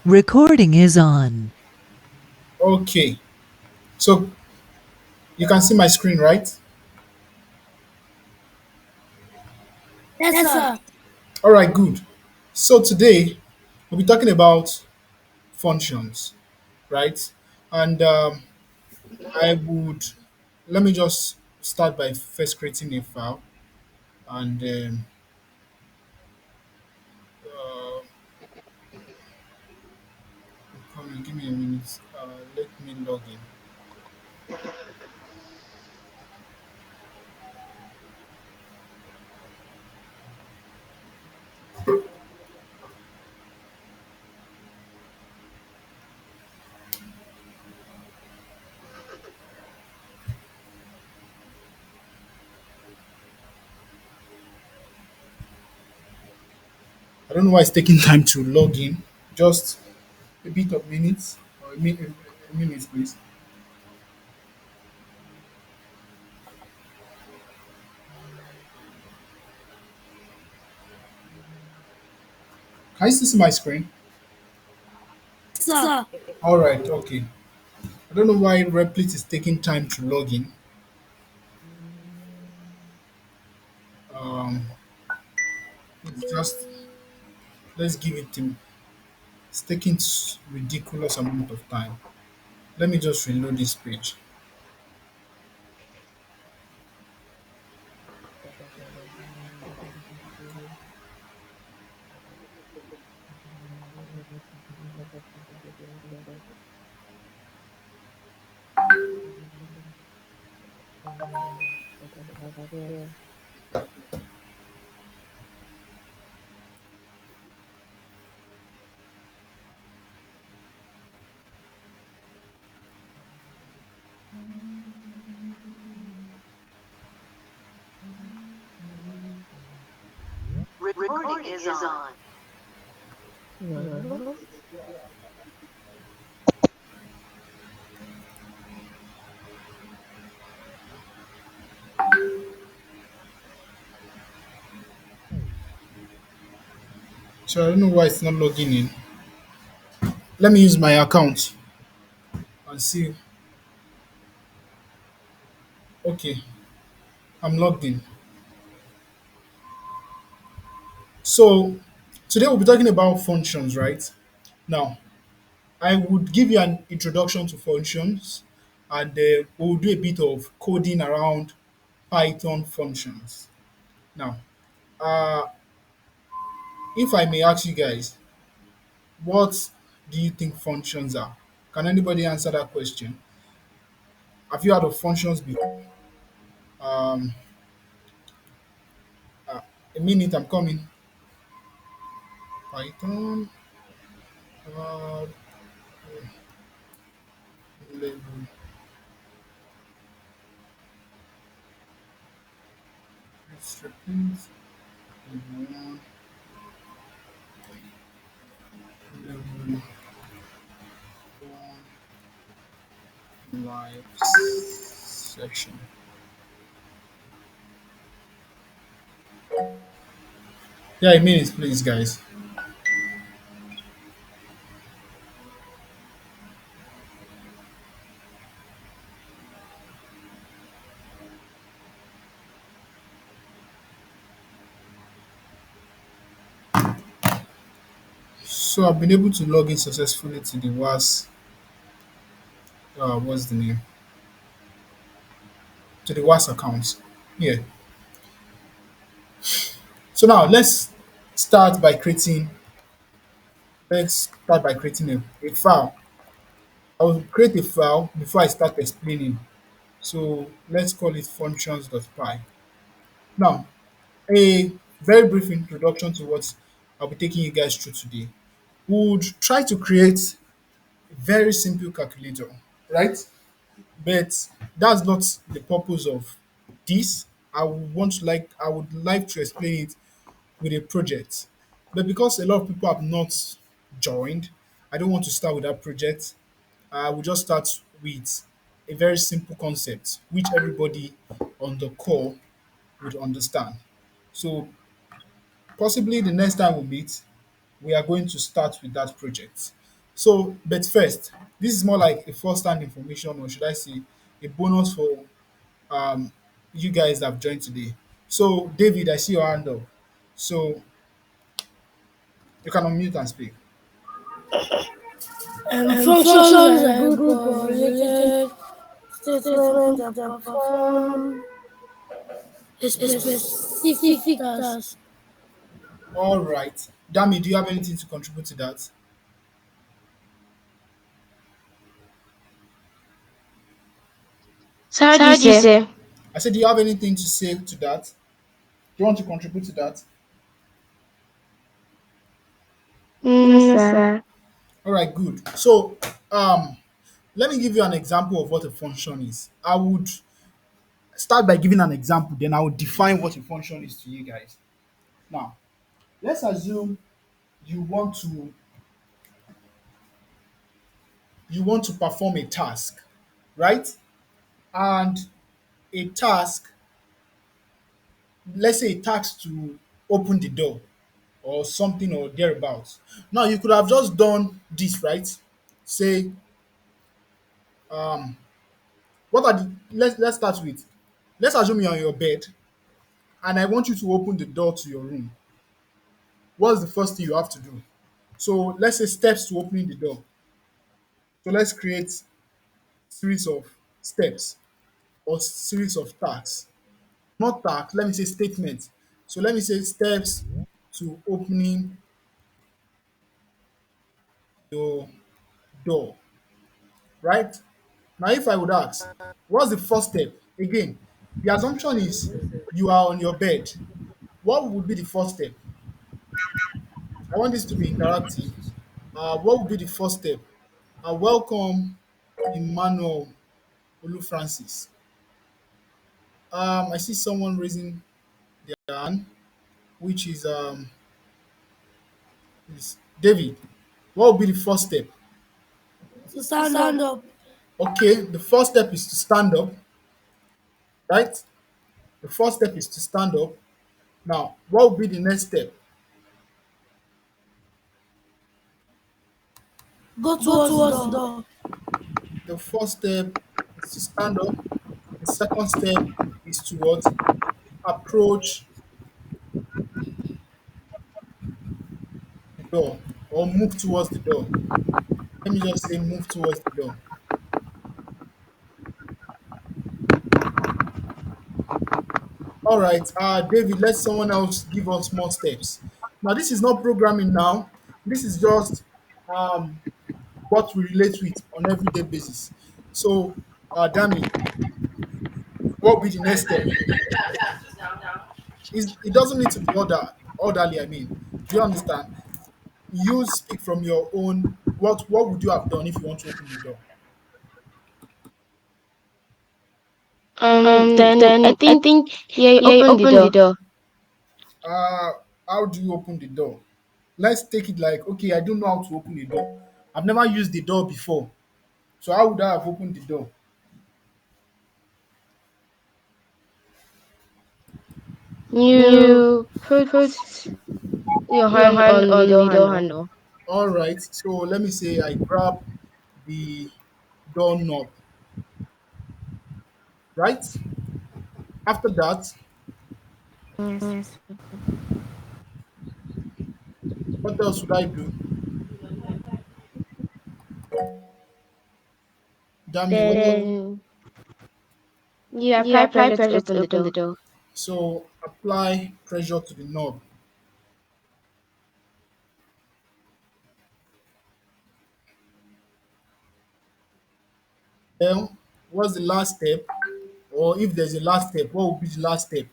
Recording is on. Okay, so you can see my screen, right? Yes, sir. All right, good. So today we'll be talking about functions, right? And I would let me just start by first creating a file, and uh, come on, give me a minute. Let me log in. I don't know why it's taking time to log in. Just a bit of minutes or a minute, please. Can you still see my screen? Sir. All right, okay. I don't know why Replit is taking time to log in. Um, it's just let's give it it's taking ridiculous amount of time. Let me just reload this page. Recording is on. So I don't know why it's not logging in. Let me use my account and see. Okay, I'm logged in. So today we'll be talking about functions, right? Now, I would give you an introduction to functions, and we'll do a bit of coding around Python functions. Now, uh, if I may ask you guys, what do you think functions are? Can anybody answer that question? Have you heard of functions before? Um, a minute, I'm coming. Python uh, level restrictions level one level one live section. Yeah, a minute, please, guys. So I've been able to log in successfully to the WAAS. What's the name? To the WAAS account. Yeah. So now start by creating. Let's start by creating a file. I will create a file before I start explaining. So let's call it functions.py. Now, a very brief introduction to what I'll be taking you guys through today. We would try to create a very simple calculator, right? But that's not the purpose of this. I would like to explain it with a project. But because a lot of people have not joined, I don't want to start with that project. I will just start with a very simple concept which everybody on the call would understand. So possibly the next time we meet, we are going to start with that project. So, but first, this is more like a first-hand information, or should I say, a bonus for um, you guys that have joined today. So, David, I see your hand up. So, you can unmute and speak. Functions are a group of related statements that perform a specific task. All right. Dami, do you have anything to contribute to that? So how do you say? I said, do you have anything to say to that? Do you want to contribute to that? No, sir. All right, good. So, um, let me give you an example of what a function is. I would start by giving an example, then I will define what a function is to you guys. Now, let's assume you want to you want to perform a task, right? And a task, let's say a task to open the door or something or thereabouts. Now you could have just done this, right? Say, um, what are the let's start with. Let's assume you're on your bed and I want you to open the door to your room. What's the first thing you have to do? So let's say steps to opening the door. So let's create series of steps or series of tasks. Not tasks, let me say statements. So let me say steps to opening your door, right? Now, if I would ask, what's the first step? Again, the assumption is you are on your bed. What would be the first step? I want this to be interactive. What would be the first step? Welcome, Emmanuel Olu Francis. I see someone raising their hand, which is David. What would be the first step? To To stand stand up. up. Okay, the first step is to stand up, right? The first step is to stand up. Now, what would be the next step? Go Go towards the towards the door. door. The first step is to stand up. The second step is to what? Approach the door or move towards the door. Let me just say move towards the door. All right, David, let someone else give us more steps. Now, this is not programming now. This is just um, what we relate with on everyday basis. So, Dami, what will be the next step? It doesn't need to be orderly, I mean. Do you understand? You speak from your own. What would you have done if you want to open the door? Then I think yeah, you Yeah, open the open the door. door. Uh, how do you open the door? Let's take it like, okay, I don't know how to open the door. I've never used the door before. So how would I have opened the door? You You put put your your hand hand on the on door the door handle. handle. All right. So let me say I grab the doorknob, right? After that, Yes. what else would I do? Dami, what else? Then you You apply apply pressure to pressure open to the open door. the door. So apply pressure to the knob. Then what's the last step? Or if there's a last step, what would be the last step?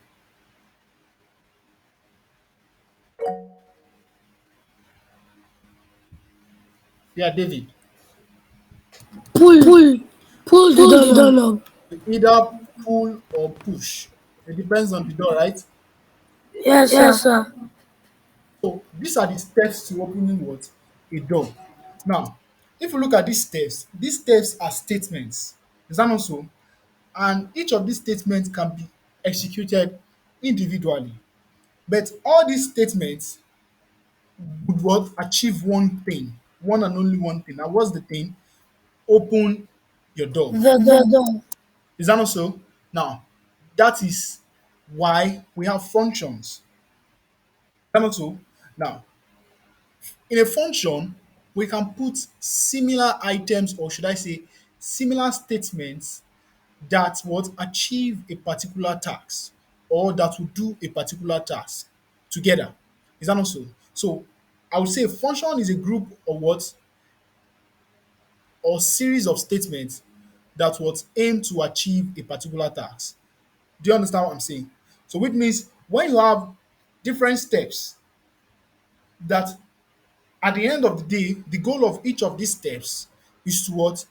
Yeah, David. Pull. Pull. Pull the Pull the doorknob. doorknob. You either pull or push. It depends on the door, right? Yes, Yes, sir. sir. So these are the steps to opening what? A door. Now, if you look at these steps are statements. Is that not so? And each of these statements can be executed individually. But all these statements would what? Achieve one thing. one and only one thing. Now, what's the thing? Open your door. the door, Is that not so? Now, that is why we have functions. Is that not so? Now, in a function, we can put similar items, or should I say, similar statements that would achieve a particular task or that will do a particular task together. Is that not so? So I would say a function is a group of what or series of statements that would aim to achieve a particular task. Do you understand what I'm saying? So which means when you have different steps that at the end of the day, the goal of each of these steps is to what?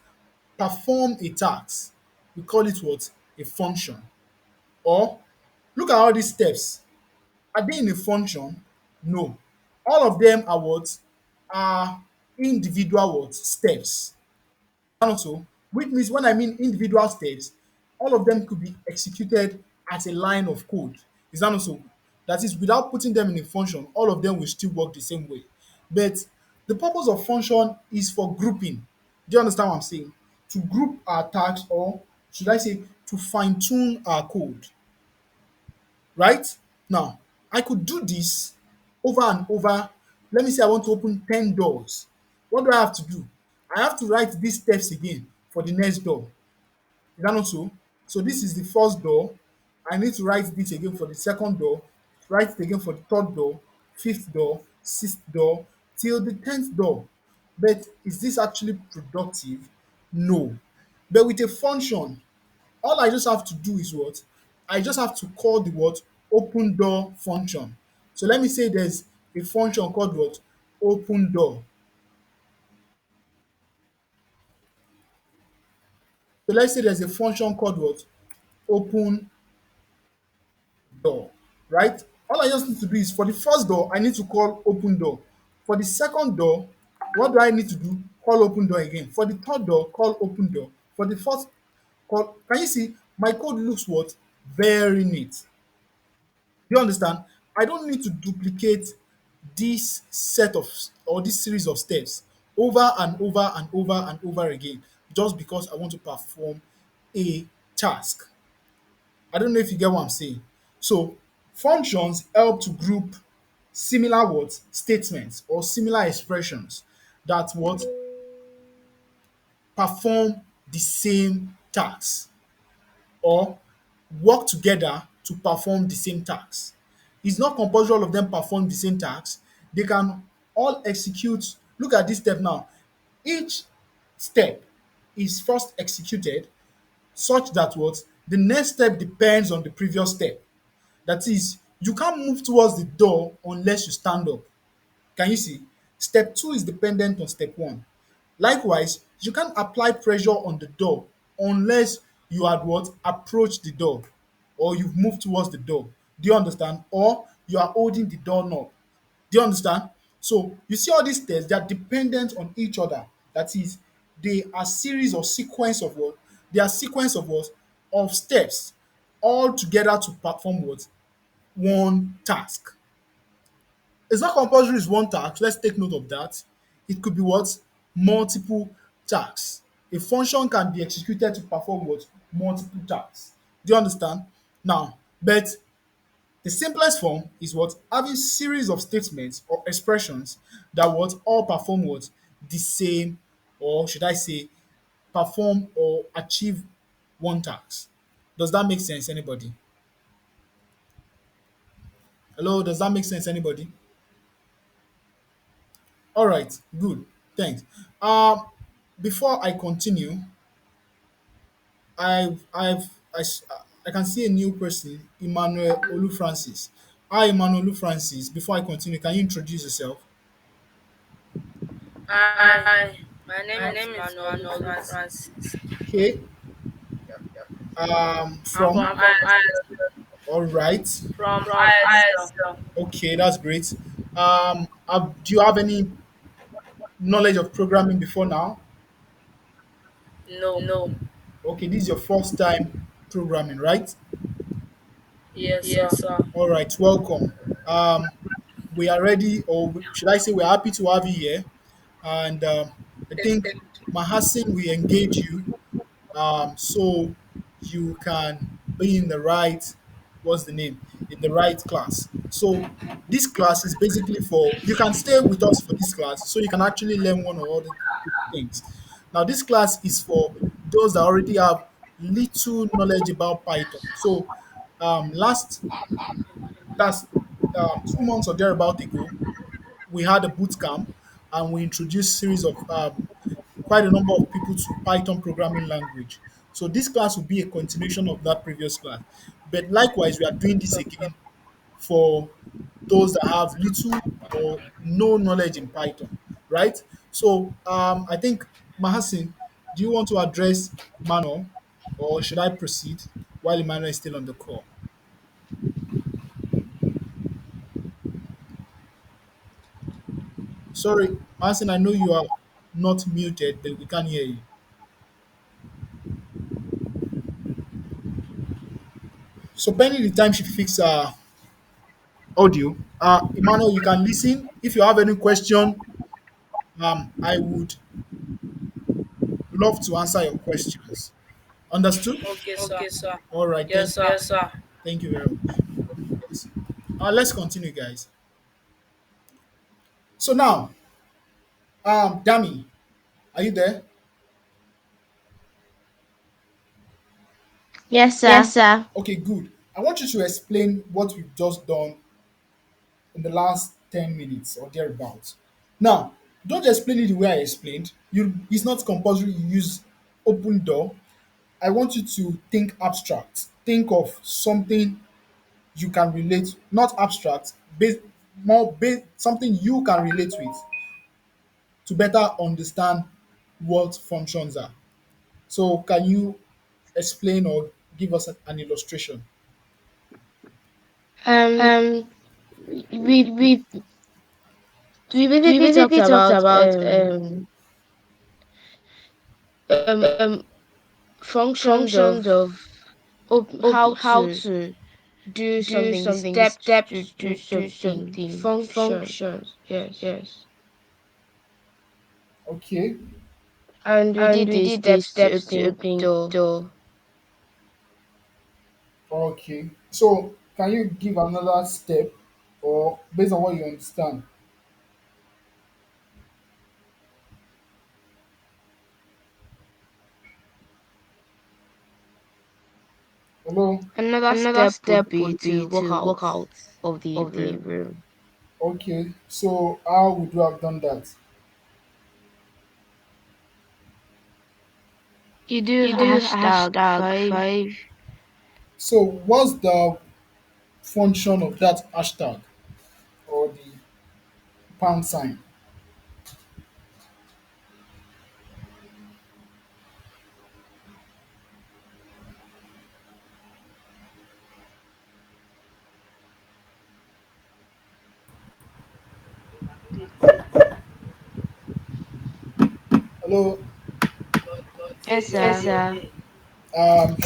Perform a task. We call it what? A function. Or look at all these steps. Are they in a function? No. All of them are what? Are individual what? Steps. And also, which means when I mean individual steps, all of them could be executed as a line of code. Is that also? That is, without putting them in a function, all of them will still work the same way. But the purpose of function is for grouping. Do you understand what I'm saying? To group our tasks, or should I say, to fine tune our code. Right? Now, I could do this over and over. Let me say I want to open 10 doors. What do I have to do? I have to write these steps again for the next door. Is that not so? So this is the first door. I need to write this again for the second door, write it again for the third door, fifth door, sixth door, till the 10th door. But is this actually productive? No. But with a function, all I just have to do is what? I just have to call the what? Open door function. So let me say there's a function called what? Open door. So let's say there's a function called what? Open door, right? All I just need to do is for the first door, I need to call open door. For the second door, what do I need to do? Call open door again. For the third door, call open door. For the fourth, call. Can you see my code looks what? Very neat. Do you understand? I don't need to duplicate this set of or this series of steps over and over and over and over again just because I want to perform a task. I don't know if you get what I'm saying. So functions help to group similar words, statements, or similar expressions that what perform the same task or work together to perform the same task. It's not compulsory all of them perform the same task. They can all execute. Look at this step now. Each step is first executed such that what the next step depends on the previous step. That is, you can't move towards the door unless you stand up. Can you see? Step two is dependent on step one. Likewise, you can't apply pressure on the door unless you had what? Approached the door or you've moved towards the door. Do you understand? Or you are holding the doorknob. Do you understand? So you see all these steps, they are dependent on each other. That is, they are series or sequence of what? They are sequence of what? Of steps all together to perform what? One task. It's not compulsory it's one task. Let's take note of that. It could be what? Multiple tasks. A function can be executed to perform what? Multiple tasks. Do you understand? Now, but the simplest form is what? Having series of statements or expressions that what all perform what? The same, or should I say, perform or achieve one task. Does that make sense, anybody? Hello, does that make sense, anybody? All right, good. Thanks. Um, Before I continue, I've I can see a new person, Emmanuel Olu Francis. Hi, Emmanuel Olu Francis. Before I continue, can you introduce yourself? Hi, my name my is name is Manuel Manuel Francis. Francis. Okay. I'm From from ISL. all right. From From ISL. ISL. Okay, that's great. Do you have any knowledge of programming before now? No. No. Okay, this is your first time programming, right? Yes, sir. Yes, sir. All right, welcome. We are ready, or should I say, we're happy to have you here. And I think Mahasin will engage you so you can be in the right, what's the name, in the right class. So this class is basically for, you can stay with us for this class so you can actually learn one or other things. Now this class is for those that already have little knowledge about Python. So last that's 2 months or thereabout ago, we had a boot camp and we introduced series of quite a number of people to Python programming language. So this class will be a continuation of that previous class. But likewise, we are doing this again for those that have little or no knowledge in Python, right? So I think Mahasin, do you want to address Manuel or should I proceed while Emmanuel is still on the call? Sorry, Mahasin, I know you are not muted, but we can't hear you. So pending the time she fix audio, Emmanuel, you can listen. If you have any question, I would love to answer your questions. Understood? Okay, sir. All right. Yes, Thank sir. Yes, sir. thank you very much. Yes. Let's continue, guys. So now, Dami, are you there? Yes, Yes, sir. sir. Okay, good. I want you to explain what we've just done in the last 10 minutes or thereabouts. Now, don't explain it the way I explained. It's not compulsory you use open door. I want you to think abstract. Think of something you can relate, not abstract, something you can relate with to better understand what functions are. So, can you explain or give us an illustration? Um, Um, we we we we basically talked basically talked about about um functions functions of of how how to to do do something, the something, the steps to steps do to do something, something, functions. functions. Yes, Yes. Okay, and we And did we the did the steps to steps to open open door. door. okay. So, can you give another step or based on what you understand? Hello? Another Another step would step be would to be walk to out walk out of the of the room. room. Okay, so how would you have done that? You do You do hashtag hashtag 5. 5. So, what's the function of that hashtag or the pound sign? Hello? Yes, Yes, sir. sir.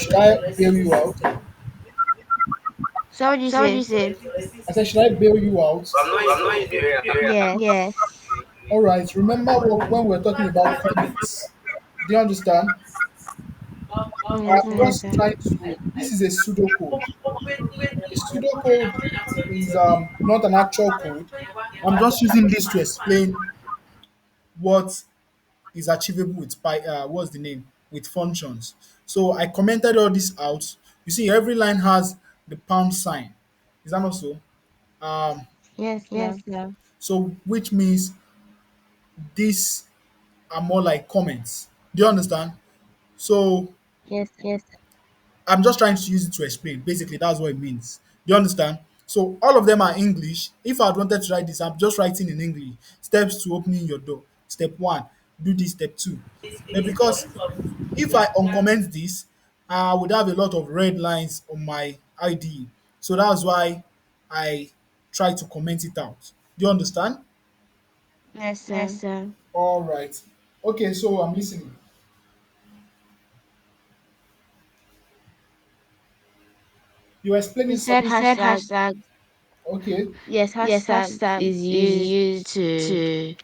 Should I bail you out? So what do you So what do you say? say? I said, should I bail you out? Yes. All right. Remember when we were talking about commits? Do you understand? Yes, I'm sir. Yes, just sir. trying to. This is a pseudocode. A pseudocode is not an actual code. I'm just using this to explain what is achievable with what's the name, with functions. So I commented all this out. You see, every line has the pound sign. Is that not so? Um, Yes, Yes, sir. sir. so which means these are more like comments. Do you understand? So Yes. Yes. I'm just trying to use it to explain. Basically, that's what it means. Do you understand? So all of them are English. If I wanted to write this, I'm just writing in English. Steps to opening your door. Step one, do this. Step two. But because if I uncomment this, I would have a lot of red lines on my IDE. So that's why I try to comment it out. Do you understand? Yes, Yes, sir. sir. All right. Okay, so I'm listening. You're You explaining said something. You said hashtag. hashtag. Okay. Yes, Yes, hashtag hashtag is is used used to to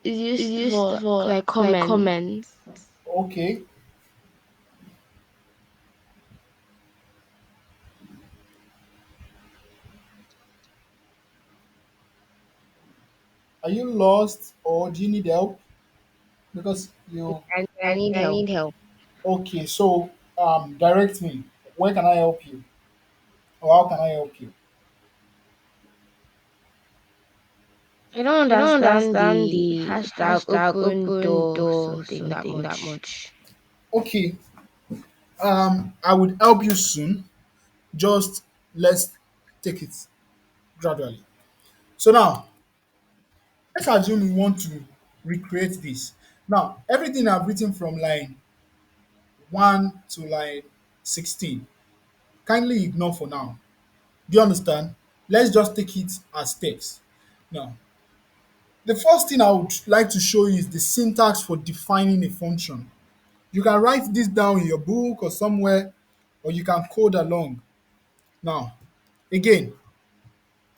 is is used used for for like like comment. comments. Okay. Are you lost or do you need help? Because you I need I help. need help. okay, so direct me. Where can I help you? Or how can I help you? I don't I don't understand understand the the hashtag hashtag open open door door something that something that much. much. Okay, I would help you soon. Just let's take it gradually. So now, let's assume we want to recreate this. Now, everything I've written from line 1 to line 16, kindly ignore for now. Do you understand? Let's just take it as steps. Now, the first thing I would like to show you is the syntax for defining a function. You can write this down in your book or somewhere, or you can code along. Now, again,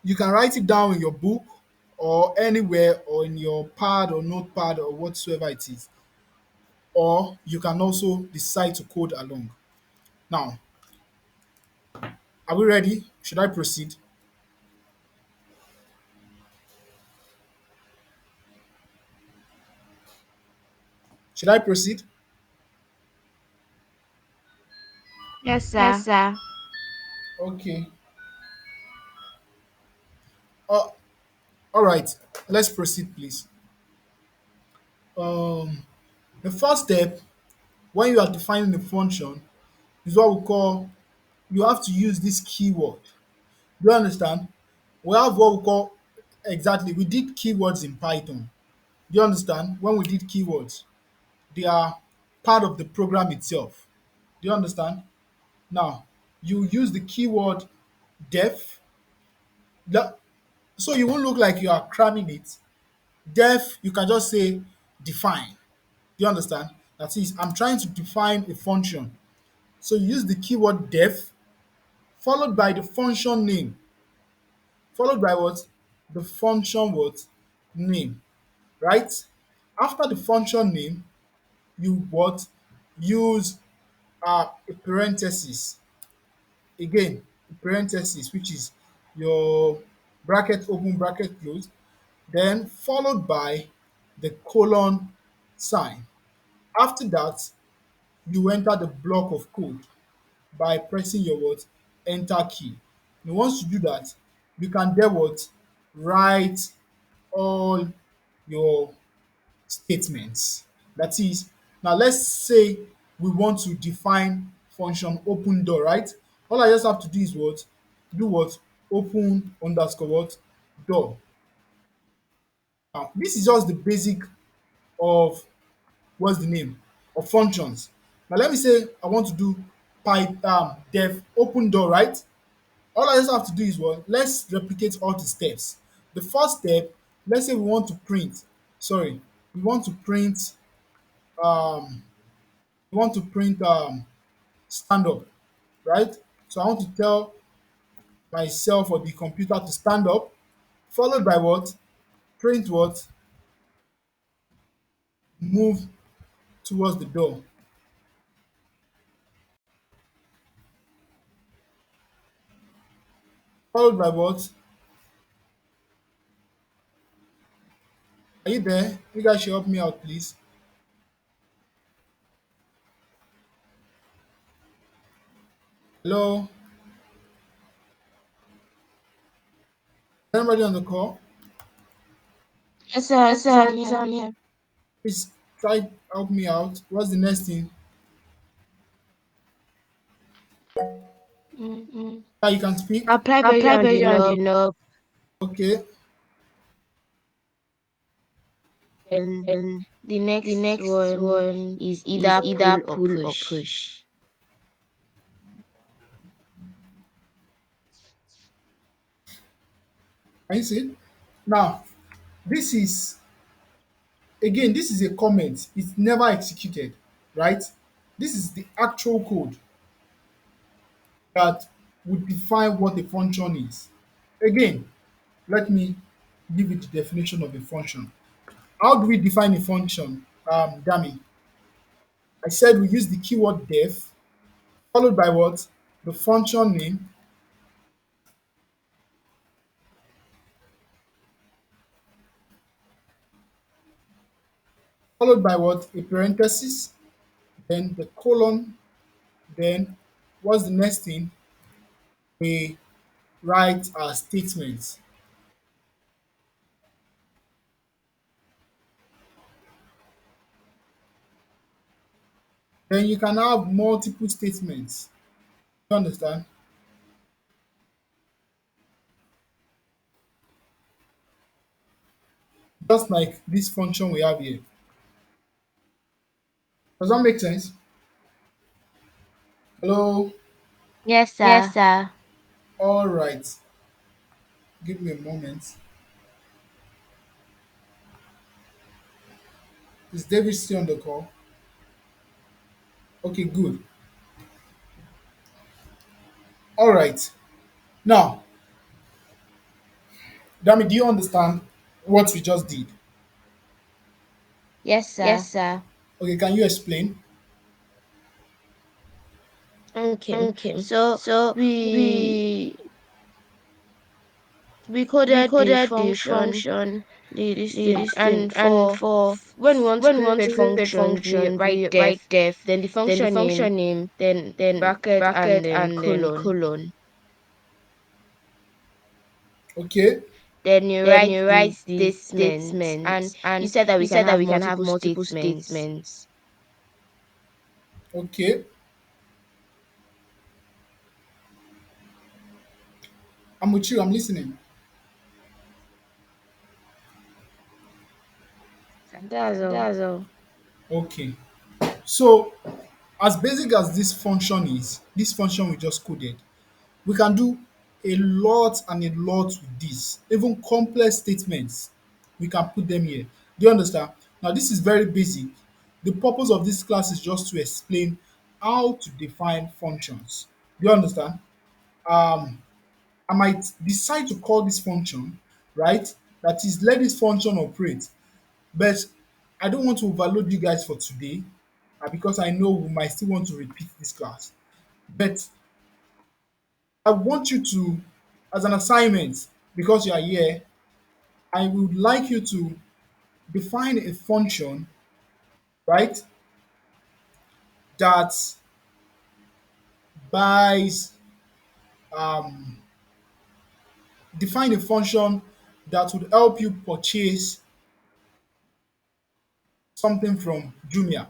you can write it down in your book or anywhere or in your pad or notepad or whatsoever it is, or you can also decide to code along. Now, are we ready? Should I proceed? Should I proceed? Yes, Yes, sir. sir. Okay. Uh, all right. Let's proceed, please. Um, the first step when you are defining the function is what we call you have to use this keyword. Do you understand? We have what we call exactly we did keywords in Python. Do you understand? When we did keywords, they are part of the program itself. Do you understand? Now, you use the keyword def. the- So you won't look like you are cramming it. Def, you can just say define. Do you understand? That is, I'm trying to define a function. So you use the keyword def followed by the function name, followed by what? The function what? Name, right? After the function name, you what? Use a parenthesis. Again, a parenthesis, which is your bracket open, bracket close, then followed by the colon sign. After that, you enter the block of code by pressing your what? Enter key. And once you do that, you can then what? Write all your statements. That is, now let's say we want to define function open door, right? All I just have to do is what? Do what? Open underscore what? Door. Now, this is just the basic of what's the name of functions. Now let me say I want to do def open door, right? All I just have to do is what? Let's replicate all the steps. The first step, let's say we want to print. Sorry, we want to print. Um, we want to print stand up, right? So I want to tell myself or the computer to stand up, followed by what? Print what? Move towards the door, followed by what? Are you there? You guys should help me out, please. Hello, anybody on the call? Yes, sir. Yes, Yes, sir. I'm Yes, here. I'm here. Please try help me out. What's the next thing? Mm. Mm. Yeah, you can speak. Apply pressure Apply on the pressure on the knob, knob Okay. and and the the next next one one is is either either pull or pull or push. push. Can you see? Now, this is again, this is a comment. It's never executed, right? This is the actual code that would define what a function is. Again, let me give you the definition of a function. How do we define a function? Dami, I said we use the keyword def followed by what? The function name, followed by what? A parenthesis, then the colon, then what's the next thing? We write our statement. Then you can have multiple statements. You understand? Just like this function we have here. Does that make sense? Hello? Yes, Yes, sir. sir. All right. Give me a moment. Is David still on the call? Okay, good. All right. Now, Dami, do you understand what we just did? Yes, Yes, sir. sir. Okay, can you explain? Okay. Okay. So So we we we we coded the coded the function, function, the this the thing, this thing, and and for for when we want to when we create want to create functions, we functions, write we def, write def, then the then the function name, function name, then then bracket, and bracket, then and then colon. colon. Okay. Then you Then write you the write the the statements, and statements, you and said that you we can said that have we can have multiple multiple statements. statements. Okay. I'm with you. I'm listening. That's all. That's all. Okay. So, as basic as this function is, this function we just coded, we can do a lot and a lot with this. Even complex statements, we can put them here. Do you understand? Now, this is very basic. The purpose of this class is just to explain how to define functions. Do you understand? Um, I might decide to call this function, right? That is, let this function operate. But I don't want to overload you guys for today because I know we might still want to repeat this class. But I want you to, as an assignment, because you are here, I would like you to define a function, right, that buys, um, define a function that would help you purchase something from Jumia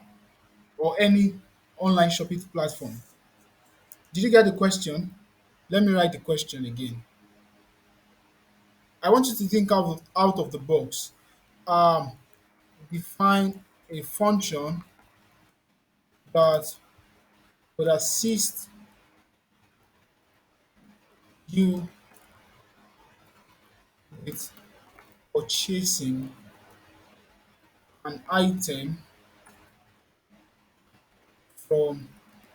or any online shopping platform. Did you get the question? Let me write the question again. I want you to think out of the box. Um, define a function that would assist you with purchasing an item from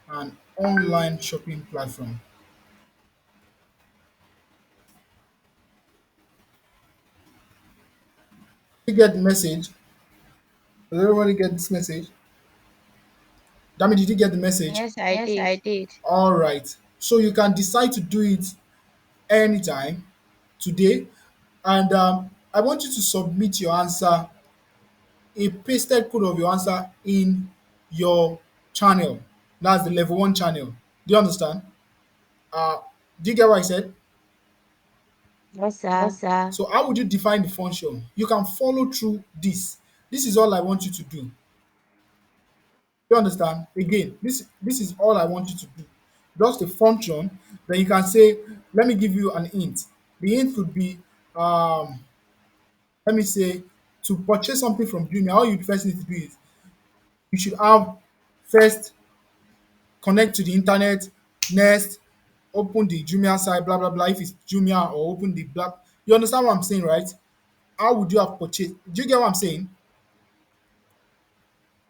an online shopping platform. You get the message? Does everybody get this message? Dami, did you get the message? Yes, I Yes, did. I did. All right. So you can decide to do it anytime today. And I want you to submit your answer, a pasted code of your answer in your channel. That's the level one channel. Do you understand? Uh, do you get what I said? Yes, Yes, sir. sir. So how would you define the function? You can follow through this. This is all I want you to do. You understand? Again, this is all I want you to do. Just a function. Then you can say, let me give you an hint. The hint could be, um, let me say, to purchase something from Jumia, all you first need to do is you should have first connect to the internet, next open the Jumia site, blah blah blah. If it's Jumia or open the black, you understand what I'm saying, right? How would you have purchased? Do you get what I'm saying?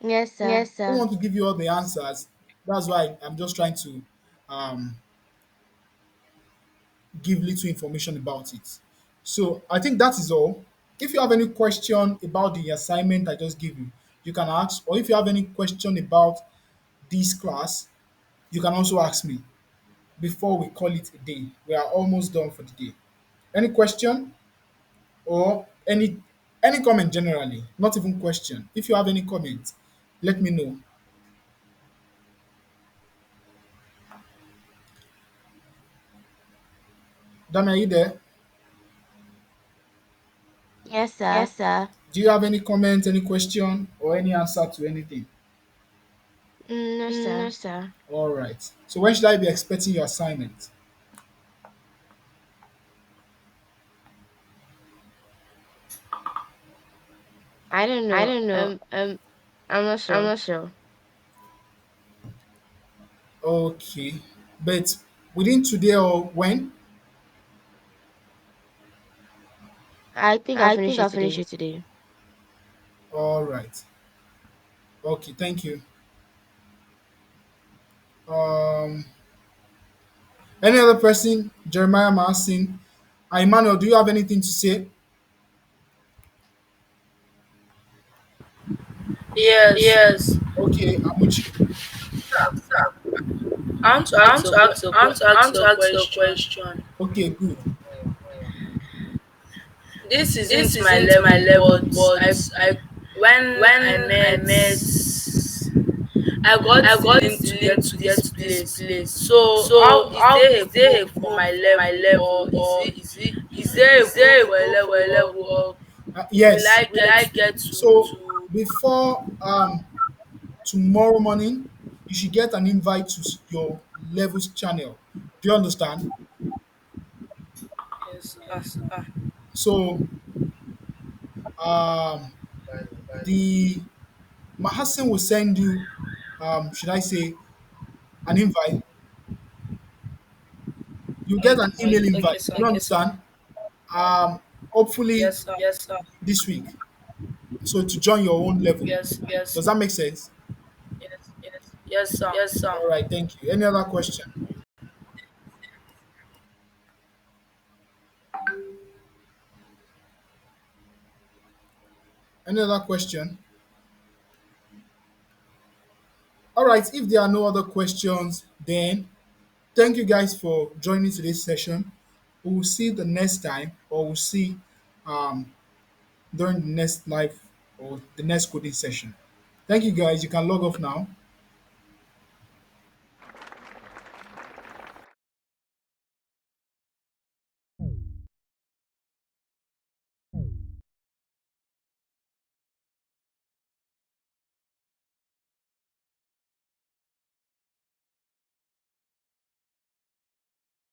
Yes, sir. Yes, I don't sir. want to give you all the answers. That's why I'm just trying to um, give little information about it. So I think that is all. If you have any question about the assignment I just gave you, you can ask. Or if you have any question about this class, you can also ask me before we call it a day. We are almost done for the day. Any question or any comment generally, not even question. If you have any comment, let me know. Dami, are you there? Yes, sir. Do you have any comment, any question, or any answer to anything? No, No, sir. sir. All right. So when should I be expecting your assignment? I don't I know. don't know. I'm not I'm sure. not sure. Okay. But within today or when? I think I'll I finish think it I'll finish today. it today. All right. Okay, thank you. Um, any other person? Jeremiah Marcin. Emmanuel, do you have anything to say? Yes. Yes. Okay, Amuchi. I want to I ask want you to a ask you a question. question. Okay, good. This This isn't my isn't my level, level, but but I when I when I met, met I got I the got link the to get link to to this get to this place. place. So So how is how there a is there a group for group my for my level, level, or or is it is there a is group there a for a group for level, a or level, or will yes, I will get I to get to so before tomorrow morning you should get an invite to your levels channel. Do you understand? yes, So um the Mahassan will send you should I say an invite. You get an email okay, invite. sir. Do you understand? Um hopefully Yes, sir. this week. So to join your own level. Yes, Does that make sense? yes, sir. All right, thank you. Any other question? Any other question? All right, if there are no other questions, then thank you guys for joining today's session. We will see the next time, or we'll see um, during the next live or the next coding session. Thank you guys. You can log off now.